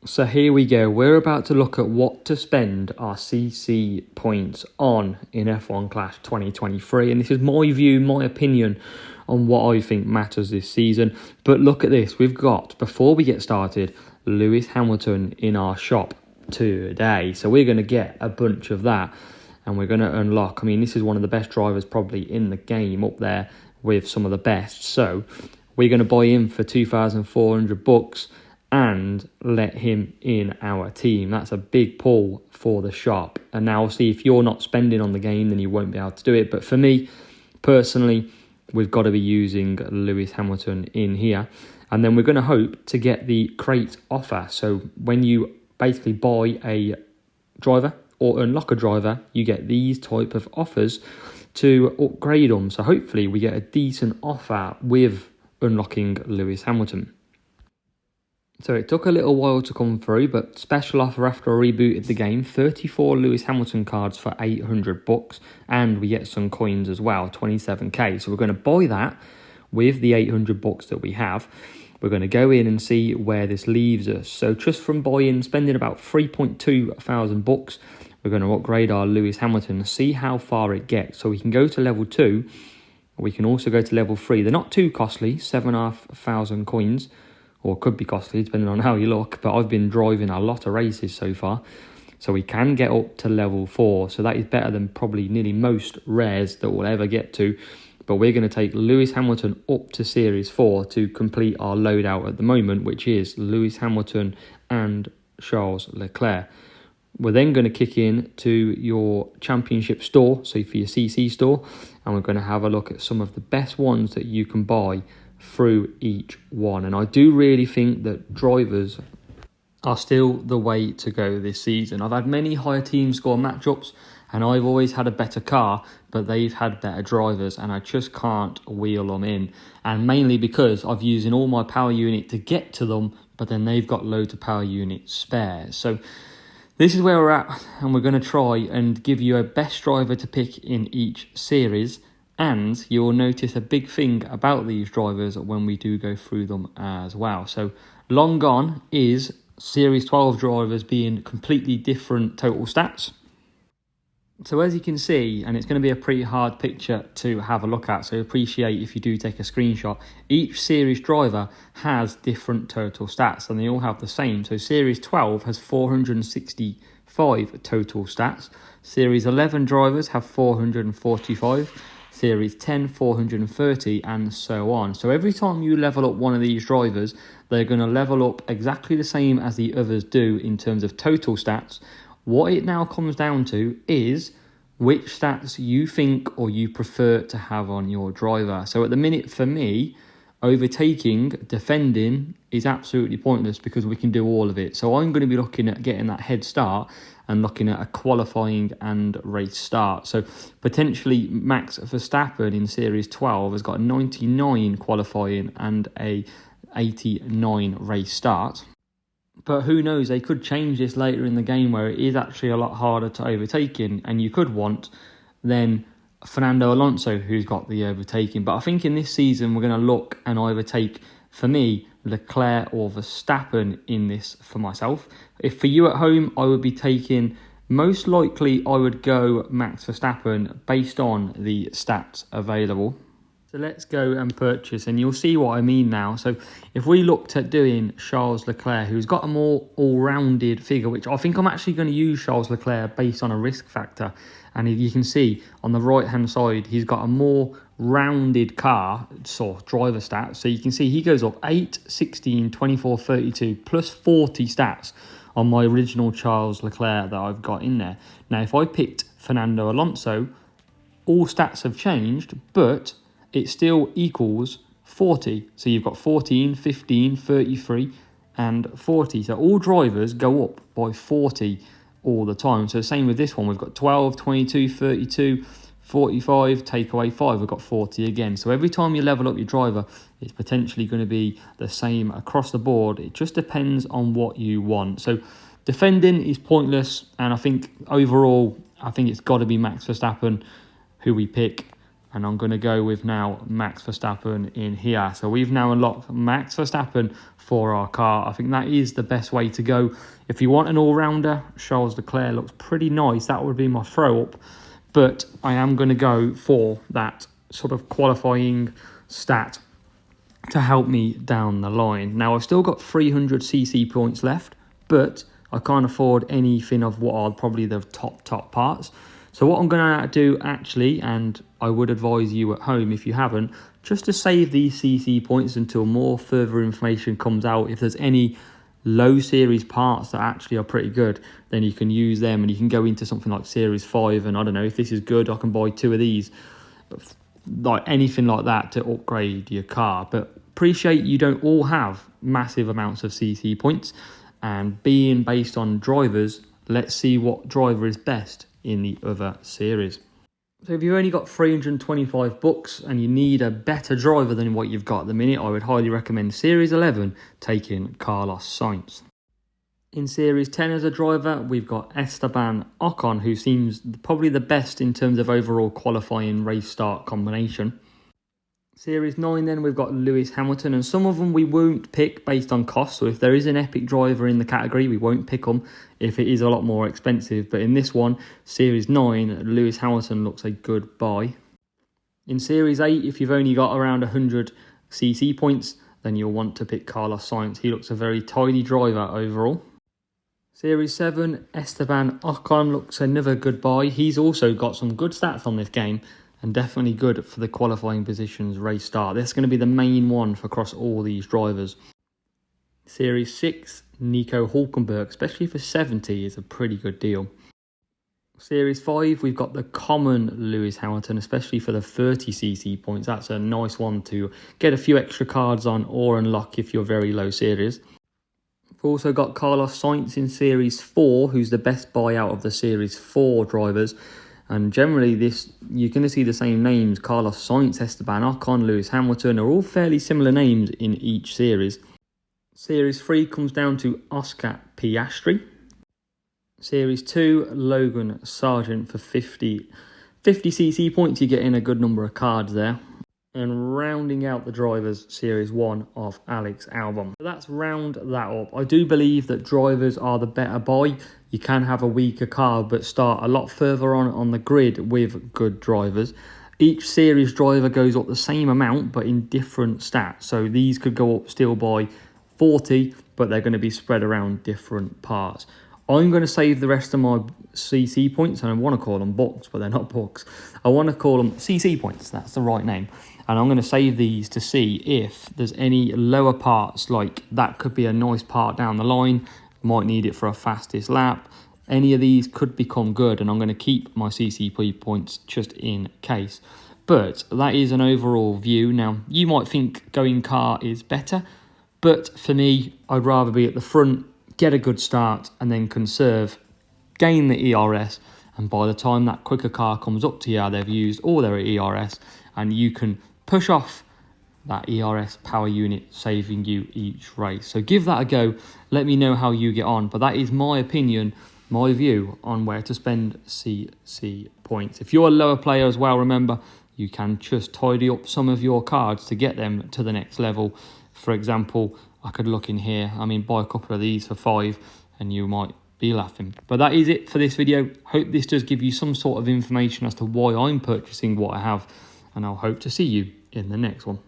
So here we go. We're about to look at what to spend our CC points on in F1 Clash 2023. And this is my view, my opinion on what I think matters this season. But look at this. We've got, before we get started, Lewis Hamilton in our shop today. So we're going to get a bunch of that and we're going to unlock. I mean, this is one of the best drivers probably in the game, up there with some of the best. So we're going to buy him for 2,400 bucks and let him in our team. That's a big pull for the shop. And now obviously if you're not spending on the game, then you won't be able to do it. But for me personally, we've got to be using Lewis Hamilton in here. And then we're going to hope to get the crate offer. So when you basically buy a driver or unlock a driver, you get these type of offers to upgrade them. So hopefully we get a decent offer with unlocking Lewis Hamilton. So it took a little while to come through, but special offer after I rebooted the game, 34 Lewis Hamilton cards for 800 bucks, and we get some coins as well, 27k. So we're going to buy that with the 800 bucks that we have. We're going to go in and see where this leaves us. So just from spending about 3.2 thousand bucks, we're going to upgrade our Lewis Hamilton, see how far it gets. So we can go to level 2, we can also go to level 3. They're not too costly, 7,500 coins. Or could be costly depending on how you look, but I've been driving a lot of races so far, so we can get up to level 4, so that is better than probably nearly most rares that we'll ever get to. But we're going to take Lewis Hamilton up to Series 4 to complete our loadout at the moment, which is Lewis Hamilton and Charles Leclerc. We're then going to kick in to your championship store, so for your CC store, and we're going to have a look at some of the best ones that you can buy through each one. And I do really think that drivers are still the way to go this season. I've had many higher team score matchups and I've always had a better car, but they've had better drivers and I just can't wheel them in. And mainly because I've using all my power unit to get to them, but then they've got loads of power units spare. So this is where we're at, and we're going to try and give you a best driver to pick in each series. And you will notice a big thing about these drivers when we do go through them as well. So long gone is Series 12 drivers being completely different total stats. So as you can see, and it's going to be a pretty hard picture to have a look at, so appreciate if you do take a screenshot, each series driver has different total stats and they all have the same. So Series 12 has 465 total stats. Series 11 drivers have 445. Series 10, 430, and so on. So every time you level up one of these drivers, they're going to level up exactly the same as the others do in terms of total stats. What it now comes down to is which stats you think or you prefer to have on your driver. So at the minute, for me, overtaking, defending is absolutely pointless because we can do all of it. So I'm going to be looking at getting that head start and looking at a qualifying and race start. So potentially Max Verstappen in Series 12 has got a 99 qualifying and a 89 race start. But who knows, they could change this later in the game where it is actually a lot harder to overtake in, and you could want then Fernando Alonso who's got the overtaking. But I think in this season we're going to look and overtake, for me, Leclerc or Verstappen in this for myself. If for you at home, I would be taking, most likely I would go Max Verstappen based on the stats available. So let's go and purchase, and you'll see what I mean now. So if we looked at doing Charles Leclerc, who's got a more all-rounded figure, which I think I'm actually going to use Charles Leclerc based on a risk factor. And if you can see on the right-hand side, he's got a more rounded car, so driver stats. So you can see he goes up 8, 16, 24, 32, plus 40 stats on my original Charles Leclerc that I've got in there. Now, if I picked Fernando Alonso, all stats have changed, but it still equals 40. So you've got 14, 15, 33, and 40. So all drivers go up by 40 all the time. So same with this one. We've got 12, 22, 32, 45, take away 5, we've got 40 again. So every time you level up your driver, it's potentially going to be the same across the board. It just depends on what you want. So defending is pointless, and I think overall, I think it's got to be Max Verstappen who we pick. and I'm going to go with now Max Verstappen in here. So we've now unlocked Max Verstappen for our car. I think that is the best way to go. If you want an all-rounder, Charles Leclerc looks pretty nice. That would be my throw-up. But I am going to go for that sort of qualifying stat to help me down the line. Now, I've still got 300cc points left, but I can't afford anything of what are probably the top parts. So what I'm going to do actually, and I would advise you at home if you haven't, just to save these CC points until more further information comes out. If there's any low series parts that actually are pretty good, then you can use them and you can go into something like Series 5. And I don't know, if this is good, I can buy 2 of these, like anything like that to upgrade your car. But appreciate you don't all have massive amounts of CC points. And being based on drivers, let's see what driver is best in the other series. So if you've only got 325 bucks and you need a better driver than what you've got at the minute, I would highly recommend Series 11 taking Carlos Sainz. In Series 10 as a driver, we've got Esteban Ocon, who seems probably the best in terms of overall qualifying race start combination. Series 9 then, we've got Lewis Hamilton, and some of them we won't pick based on cost. So if there is an epic driver in the category, we won't pick them if it is a lot more expensive. But in this one, Series 9, Lewis Hamilton looks a good buy. In Series 8, if you've only got around 100cc points, then you'll want to pick Carlos Sainz. He looks a very tidy driver overall. Series 7, Esteban Ocon looks another good buy. He's also got some good stats on this game, and definitely good for the qualifying positions race start. That's going to be the main one for across all these drivers. Series 6, Nico Hülkenberg, especially for 70, is a pretty good deal. Series 5, we've got the common Lewis Hamilton, especially for the 30cc points. That's a nice one to get a few extra cards on or unlock if you're very low series. We've also got Carlos Sainz in Series 4, who's the best buy out of the Series 4 drivers. And generally, you're going to see the same names. Carlos Sainz, Esteban Ocon, Lewis Hamilton are all fairly similar names in each series. Series 3 comes down to Oscar Piastri. Series 2, Logan Sargent for 50cc points. You get in a good number of cards there. And rounding out the drivers, Series 1 of Alex Albon. So that's round that up. I do believe that drivers are the better buy. You can have a weaker car, but start a lot further on the grid with good drivers. Each series driver goes up the same amount, but in different stats. So these could go up still by 40, but they're going to be spread around different parts. I'm going to save the rest of my CC points, and I want to call them bucks, but they're not bucks. I want to call them CC points. That's the right name. And I'm going to save these to see if there's any lower parts, like that could be a nice part down the line. Might need it for a fastest lap. Any of these could become good, and I'm going to keep my CCP points just in case. But that is an overall view. Now, you might think going car is better, but for me, I'd rather be at the front, get a good start, and then conserve, gain the ERS, and by the time that quicker car comes up to you, they've used all their ERS, and you can push off that ERS power unit, saving you each race. So give that a go. Let me know how you get on. But that is my opinion, my view on where to spend CC points. If you're a lower player as well, remember, you can just tidy up some of your cards to get them to the next level. For example, I could look in here. Buy a couple of these for 5 and you might be laughing. But that is it for this video. Hope this does give you some sort of information as to why I'm purchasing what I have. And I'll hope to see you in the next one.